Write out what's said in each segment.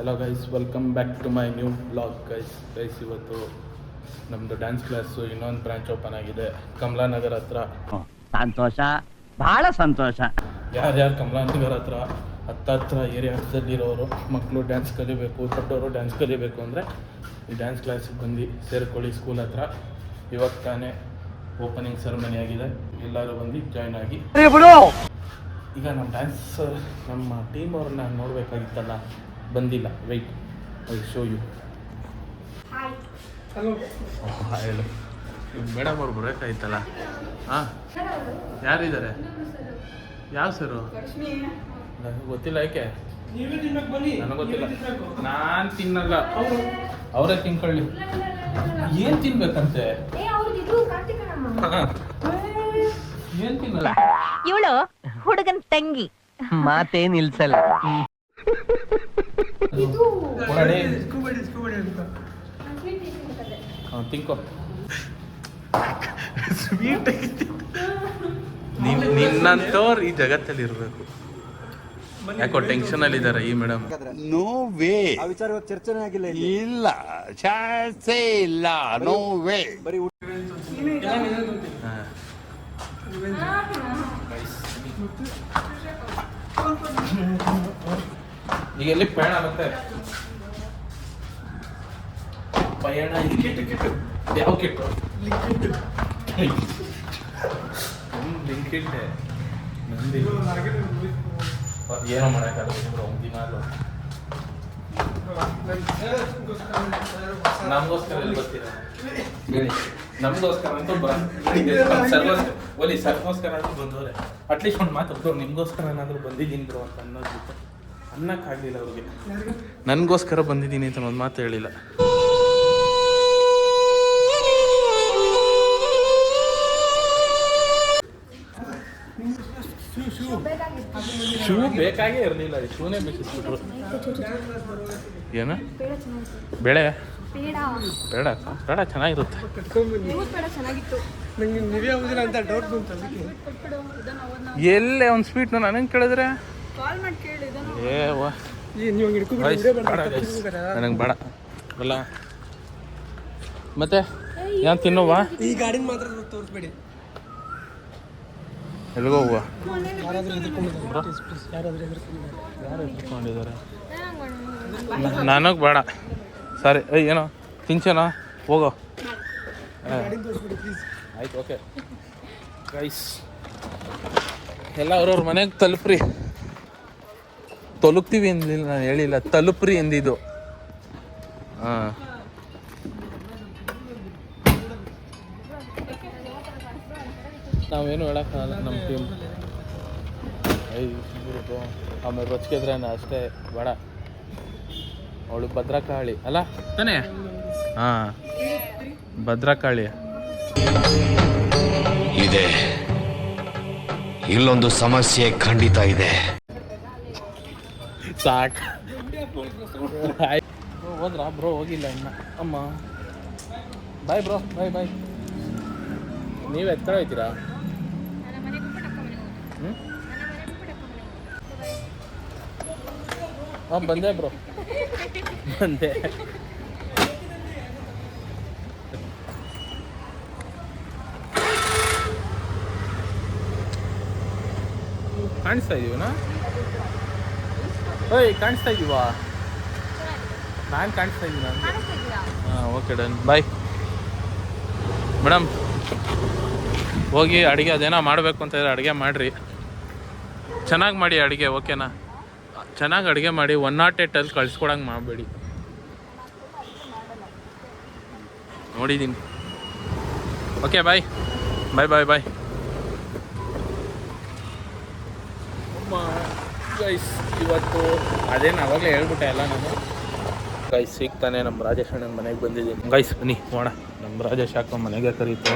Hello guys, welcome back to my new blog guys. ಇವತ್ತು ನಮ್ಮದು dance class ಇನ್ನೊಂದು branch open ಆಗಿದೆ ಕಮಲಾನಗರ ಹತ್ರ. ಸಂತೋಷ, ಬಹಳ ಸಂತೋಷ. ಯಾರ್ಯಾರು ಕಮಲಾನಗರ ಹತ್ರ ಹತ್ರ ಏರಿಯಾದಲ್ಲಿರೋರು ಮಕ್ಕಳು ಡ್ಯಾನ್ಸ್ ಕಲಿಬೇಕು, ದೊಡ್ಡವರು ಡ್ಯಾನ್ಸ್ ಕಲಿಬೇಕು ಅಂದರೆ ಈ ಡ್ಯಾನ್ಸ್ ಕ್ಲಾಸಿಗೆ ಬಂದು ಸೇರ್ಕೊಳ್ಳಿ. ಸ್ಕೂಲ್ ಹತ್ರ ಇವಾಗ ತಾನೇ ಓಪನಿಂಗ್ ಸೆರೆಮನಿ ಆಗಿದೆ, ಎಲ್ಲರೂ ಬಂದು ಜಾಯ್ನ್ ಆಗಿ. ಈಗ ನಮ್ಮ ನಮ್ಮ ಟೀಮ್ ಅವ್ರನ್ನ ನೋಡಬೇಕಾಗಿತ್ತಲ್ಲ, ಬಂದಿಲ್ಲ. Wait, I show you. ಹೇಳು, ಮೇಡಮ್ ಅವ್ರು ಬರೋಕ್ಕಾಯ್ತಲ್ಲ. ಹಾಂ, ಯಾರಿದ್ದಾರೆ? ಯಾವ ಸರು? ನನಗೆ ಗೊತ್ತಿಲ್ಲ. ಯಾಕೆ? ನನಗೆ ಗೊತ್ತಿಲ್ಲ. ನಾನು ತಿನ್ನಲ್ಲ, ಅವರೇ ತಿನ್ಕೊಳ್ಳಿ. ಏನು ತಿನ್ಬೇಕಂತೆ? ಏನು ತಿನ್ನಲ್ಲ? ಇವಳು ಹುಡುಗನ್ ತಂಗಿ. ಮಾತೇ ನಿಲ್ಸಲ್ಲ. ತಿನ್ಕೋ. ಸ್ವೀಟ್ ನಿನ್ನಂತವ್ರು ಈ ಜಗತ್ತಲ್ಲಿ ಇರಬೇಕು. ಯಾಕೋ ಟೆನ್ಷನ್ ಅಲ್ಲಿ ಇದ್ದಾರೆ ಈ ಮೇಡಮ್. No way. ಆ ವಿಚಾರವಾಗಿ ಚರ್ಚೆನೇ ಆಗಿಲ್ಲ. ಇಲ್ಲ, ಚಾನ್ಸೇ ಇಲ್ಲ. No way. ಬರೀ ಈಗ ಎಲ್ಲಿ ಪಯಣ ಮತ್ತೆ? ಪಯಣ ಯಾವ ಕಿಟ್ಟು? ಲಿಂಕಿಡ್ ನಂದಿ. ಏನೋ ಮಾಡೋಕ್ಕಾಗಲ್ಲ ಒಂದು ದಿನಾಲು. ನಮಗೋಸ್ಕರ ಎಲ್ಲಿ ಬರ್ತೀರಾ ಹೇಳಿ? ನಮಗೋಸ್ಕರ ಅಂತೂ ಸರ್ಗೋಸ್ಕರ ಅಂತೂ ಬಂದವ್ರೆ. ಅಟ್ಲೀಸ್ಟ್ ಒಂದು ಮಾತು ನಿಮಗೋಸ್ಕರ ಏನಾದರೂ ಬಂದಿದ್ದೀನಿ ಬ್ರೋ ಅಂತ ಅನ್ನೋದು ಅನ್ನಕ್ಕಾಗಲಿಲ್ಲ ಅವ್ರಿಗೆ. ನನಗೋಸ್ಕರ ಬಂದಿದ್ದೀನಿ ಅಂತ ಒಂದು ಮಾತು ಹೇಳಿಲ್ಲ. ಶೂ ಬೇಕಾಗೇ ಇರಲಿಲ್ಲ, ಶೂನೇ ಬೇಕಿಸ್ಬಿಟ್ರು. ಏನು ಬೇಳೆ? ಬೇಡ ಬೇಡ, ಚೆನ್ನಾಗಿರುತ್ತೆ. ಎಲ್ಲೇ ಒಂದು ಸ್ವೀಟ್ ನನಗೆ ಕೇಳಿದ್ರೆ ನನಗೆ ಬೇಡ ಅಲ್ಲ. ಮತ್ತೆ ಏನು ತಿನ್ನುವ? ಈ ಗಾಡಿನ ಮಾತ್ರ ತೋರಿಸ್ಬೇಡಿ. ಎಲ್ಗೋ ಹೂವ? ಯಾರು ಎದ್ಕೊಂಡಿದ್ದಾರೆ? ನನಗೆ ಬೇಡ. ಸರಿ, ಏನೋ ತಿನ್ಸೇನೋ, ಹೋಗೋ. ಆಯ್ತು, ಓಕೆ ಗೈಸ್. ಎಲ್ಲ ಅವ್ರವ್ರ ಮನೆಗೆ ತಲುಪ್ರಿ. ತೊಲಗ್ತೀವಿ ಎಂದಿಲ್ಲ, ನಾನು ಹೇಳಿಲ್ಲ, ತಲುಪ್ರಿ ಎಂದಿದ್ದು. ಹಾಂ, ನಾವೇನು ಹೇಳೋಕ್ಕಾಗಲ್ಲ. ನಮ್ಮ ಟೀಮ್ ಆಮೇಲೆ ರೊಚ್ಚಿಗೆದ್ರೆ ಅಷ್ಟೇ ಬೇಡ. ಅವಳು ಭದ್ರಕಾಳಿ ಅಲ್ಲ ತಾನೇ? ಹಾಂ, ಭದ್ರಕಾಳಿ ಇದೆ. ಇಲ್ಲೊಂದು ಸಮಸ್ಯೆ ಖಂಡಿತ ಇದೆ. ಸಾಕು ಹೋದ್ರ ಬ್ರೋ? ಹೋಗಿಲ್ಲ ಇನ್ನ. ಅಮ್ಮ ಬಾಯ್ ಬ್ರೋ, ಬಾಯ್ ಬಾಯ್. ನೀವು ಎತ್ಕಡೆ ಹೋಯ್ತೀರಾ? ಹಾಂ, ಬಂದೆ ಬ್ರೋ, ಬಂದೆ. ಕಾಣಿಸ್ತಾ ಇದೀವನಾ? ಓಯ್, ಕಾಣಿಸ್ತಾ ಇದೀವಾ? ನಾನು ಕಾಣಿಸ್ತಾ ಇದ್ದೀನ? ಹಾಂ, ಓಕೆ, ಡನ್, ಬಾಯ್. ಮೇಡಮ್ ಹೋಗಿ ಅಡುಗೆ ಅದೇನೋ ಮಾಡಬೇಕು ಅಂತ ಇದ್ರೆ ಅಡುಗೆ ಮಾಡಿರಿ. ಚೆನ್ನಾಗಿ ಮಾಡಿ ಅಡುಗೆ, ಓಕೆನಾ? ಚೆನ್ನಾಗಿ ಅಡುಗೆ ಮಾಡಿ. 108 ಕಳಿಸ್ಕೊಡಂಗೆ ಮಾಡಬೇಡಿ. ನೋಡಿದ್ದೀನಿ. ಓಕೆ, ಬಾಯ್ ಬಾಯ್ ಬಾಯ್ ಬಾಯ್. ಗೈಸ್, ಇವತ್ತು ಅದೇನು ಅವಾಗಲೇ ಹೇಳ್ಬಿಟ್ಟೆ ಎಲ್ಲ ನಾನು. ಗೈಸ್, ಸಿಗ್ತಾನೆ ನಮ್ಮ ರಾಜೇಶ್ ಅಣ್ಣನ ಮನೆಗೆ ಬಂದಿದ್ದೀನಿ. ಗೈಸ್ ಬನ್ನಿ ಹೋಣ, ನಮ್ಮ ರಾಜೇಶ್ ಹಾಕೋ ಮನೆಗೆ ಕರೀತು.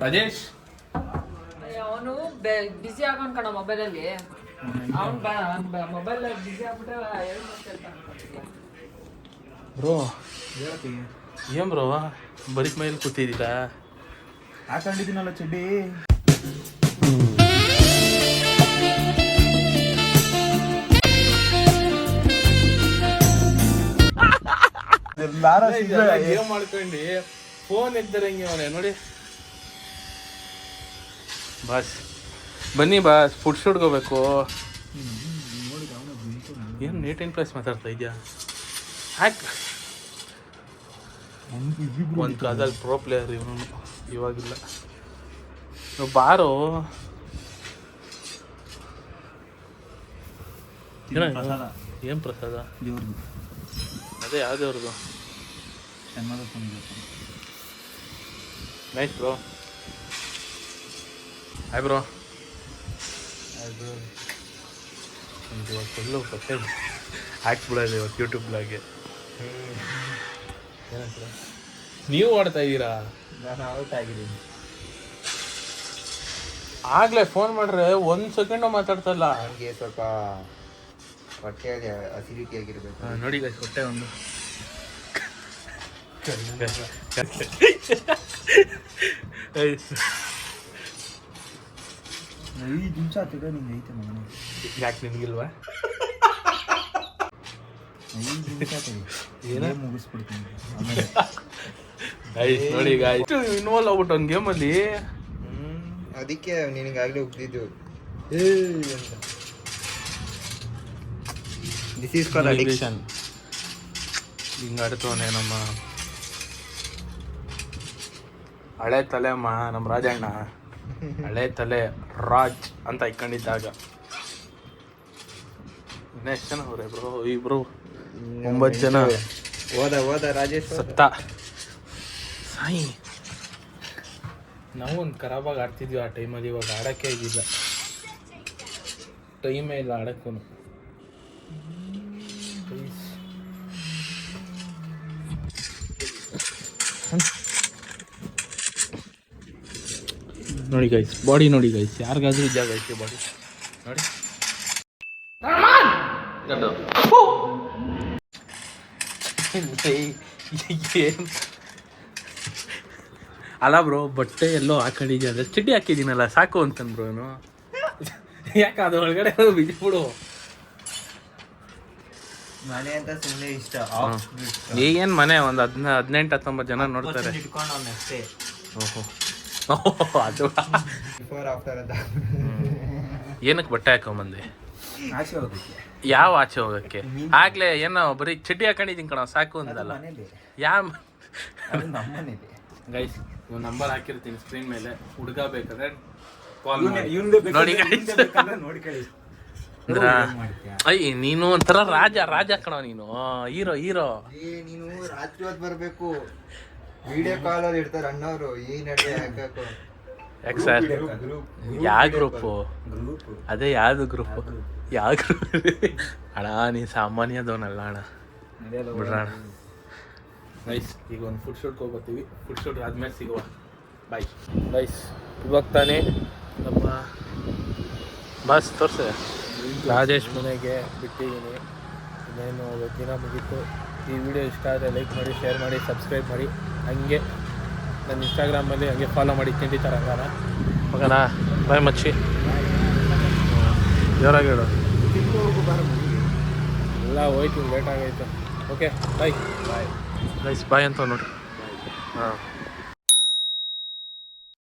ರಾಜೇಶ್ ಅವನು ಬಿಸಿ ಆಗೋನ್ ಕಣ ಮೊಬೈಲಲ್ಲಿ. ಅವ್ನು ಮೊಬೈಲ್ ಬಿಸಿ ಆಗ್ಬಿಟ್ಟೆ ಬ್ರೋ ಏನ್ ಬ್ರೋ ಬರೀ ಮೇಲೆ ಕೂತಿದ್ದೀರಾ? ಹಾಕೊಂಡಿದ್ದೀನಲ್ಲ ಚಡ್ಡಿ. ಗೇಮ್ ಮಾಡ್ಕೊಂಡು ಫೋನ್ ಎದ್ದರಂಗೆ ಅವನೇ ನೋಡಿ. ಬಾಸ್ ಬನ್ನಿ ಬಾಸ್, ಫುಡ್ ಶೂಟ್ಗೆ ಹೋಗ್ಬೇಕು. ಏನು 18+ ಮಾತಾಡ್ತಾ ಇದೆಯಾ? ಹ್ಯಾಕ್ ಒಂದು ಕಾಲದಲ್ಲಿ ಪ್ರೋ ಪ್ಲೇಯರ್ ಇವನು, ಇವಾಗಿಲ್ಲ. ಬಾರೋ ಏನು ಪ್ರಸಾದ? ಅದೇ ಯಾವ್ದೇವ್ರದ್ದು? Nice bro. Hi bro. ಇವಾಗ ಫುಲ್ಲು ಕತೆ ಹಾಕ್ಬಿಡೋದು ಇವತ್ತು ಯೂಟ್ಯೂಬ್ ಬ್ಲಾಗ್ಗೆ. ನೀವು ಆಡ್ತಾ ಇದ್ದೀರಾ? ನಾನು ಔಟ್ ಆಗಿದ್ದೀನಿ. ಆಗ್ಲೇ ಫೋನ್ ಮಾಡ್ರೆ 1 ಸೆಕೆಂಡು ಮಾತಾಡ್ತಲ್ಲ. ನನಗೆ ಸ್ವಲ್ಪ ಹೊಟ್ಟೆಗೆ ಅಸಿಡಿಟಿ ಆಗಿರ್ಬೇಕು. ನೋಡಿ ಗೈಸ್, ಹೊಟ್ಟೆ ಒಂದು 5 ನಿಮಿಷ ಆಗ್ತದೆ ನಿಂಗೆ ಐತೆ ಮಗನ. ಯಾಕೆ ನಿನ್ಗಿಲ್ವಾ? 5 ನಿಮಿಷ ಏನೇ ಮುಗಿಸ್ಬಿಡ್ತೀನಿ. ನೋಡಿ ಗಾಯ್ತು ಇನ್ವಾಲ್ವ್ ಆಗ್ಬಿಟ್ಟು ಒಂದು ಗೇಮಲ್ಲಿ. ಅದಕ್ಕೆ ನಿನಗಾಗಲೇ ಹೋಗ್ತಿದ್ದು. This is called addiction. ಹಿಂಗೆ ಆಡ್ತವನೆ ನಮ್ಮ ಹಳೆ ತಲೆ ಅಮ್ಮ, ನಮ್ಮ ರಾಜಣ್ಣ ಹಳೆ ತಲೆ ರಾಜ್ ಅಂತ ಇಟ್ಕೊಂಡಿದ್ದಾಗ. ಇನ್ನೂ ಎಷ್ಟು ಜನ ಅವ್ರೆ ಬ್ರೋ? ಇಬ್ರು 9 ಜನ. ಹೋದ ರಾಜೇಶ್ ಸತ್ತ ಸಾಯಿ. ನಾವು ಒಂದು ಖರಾಬಾಗಿ ಆಡ್ತಿದ್ವಿ ಆ ಟೈಮಲ್ಲಿ. ಇವಾಗ ಆಡೋಕ್ಕೆ ಇದ್ದಿಲ್ಲ, ಟೈಮೇ ಇಲ್ಲ ಆಡೋಕ್ಕೂ. ನೋಡಿ ಗೈಸ್, ಬಾಡಿ ನೋಡಿ ಗೈಸ್, ಯಾರಿಗಾದ್ರೂ ಜಾಗ ಐತೆ ಬಾಡಿ ನೋಡಿ. ಏನು ಅಲ್ಲ ಬ್ರೋ, ಬಟ್ಟೆ ಎಲ್ಲೋ ಹಾಕೊಂಡಿದ್ಯಾ ಅಂದರೆ ಚಡ್ಡಿ ಹಾಕಿದ್ದೀನಲ್ಲ ಸಾಕು ಅಂತಂದ್ರು. ಯಾಕೆ ಅದು ಒಳಗಡೆ ಬಿದ್ಬಿಡು. ಮನೆ ಅಂತ ಸುಮ್ಮನೆ ಇಷ್ಟ. ಈಗೇನು ಮನೆ ಒಂದು 18-19 ಜನ ನೋಡ್ತಾರೆ. ಅಷ್ಟೇ. ಓಹೋ ಅದು ಬಿಫೋರ್ ಆಫ್ಟರ್ ಅಂತ. ಏನಕ್ಕೆ ಬಟ್ಟೆ ಹಾಕೊಂಬಂದೆ? ಆಚೆ ಹೋಗಕ್ಕೆ. ಯಾವ ಆಚೆ ಹೋಗಕ್ಕೆ? ಆಗ್ಲೇ ಏನೋ ಬರೀ ಚಡ್ಡಿ ಹಾಕೊಂಡಿದ್ದೀನಿ ಕಣ ಸಾಕು ಅಂದಲ್ಲ. ಯಾವ ನಮ್ಮನೇಲಿ ಗೈಸ್ ಒಂದು ನಂಬರ್ ಹಾಕಿರ್ತೀನಿ ಸ್ಕ್ರೀನ್ ಮೇಲೆ. ಹುಡುಗ ಬೇಕಾದ್ರೆ ನೋಡಿ ಅಯ್ಯ ನೀನು ಒಂಥರ ರಾಜ ಕಣ ನೀನು. ಹೀರೋ ನೀನು ರಾತ್ರಿ ಹೊತ್ತು ಬರ್ಬೇಕು. ವಿಡಿಯೋ ಕಾಲಲ್ಲಿ ಇರ್ತಾರೆ ಅಣ್ಣವರು. ಈ ನಡುವೆ ಹಾಕಬೇಕು. ಯಾಕೆ ಸರ್? ಯಾವ ಗ್ರೂಪು? ಅದೇ ಯಾವುದು ಗ್ರೂಪು? ಯಾವ ಗ್ರೂಪ್? ಅಣ್ಣ ನೀ ಸಾಮಾನ್ಯದವನಲ್ಲ ಅಣ್ಣ, ಬಿಡ್ರಣ. ನೈಸ್. ಈಗ ಒಂದು ಫುಡ್ ಶೂಟ್ಗೆ ಹೋಗ್ಬರ್ತೀವಿ. ಫುಡ್ ಶೂಟ್ ಆದ್ಮೇಲೆ ಸಿಗುವ. ಬಾಯ್. ನೈಸ್. ಇವಾಗ ತಾನೇ ನಮ್ಮ ಬಸ್ ತೋರಿಸಿದೆ ರಾಜೇಶ್ ಮನೆಗೆ ಬಿಟ್ಟಿದ್ದೀನಿ. ಇನ್ನೇನು ದಿನ ಮುಗೀತು. ಈ ವಿಡಿಯೋ ಇಷ್ಟ ಆದರೆ ಲೈಕ್ ಮಾಡಿ, ಶೇರ್ ಮಾಡಿ, ಸಬ್ಸ್ಕ್ರೈಬ್ ಮಾಡಿ. ಹಂಗೆ ನನ್ನ ಇನ್ಸ್ಟಾಗ್ರಾಮಲ್ಲಿ ಹಂಗೆ ಫಾಲೋ ಮಾಡಿ. ಖಂಡಿತ ರಂಗಾನ ಮಗನ. ಬಾಯ್ ಮಚ್ಚಿ. ಜೋರಾಗಿ ಹೇಳು. ಎಲ್ಲ ಹೋಯ್ತು, ಲೇಟ್ ಆಗೈತೆ. Okay bye. ಬಾಯ್ ಅಂತ ನೋಡಿ. ಹಾಂ.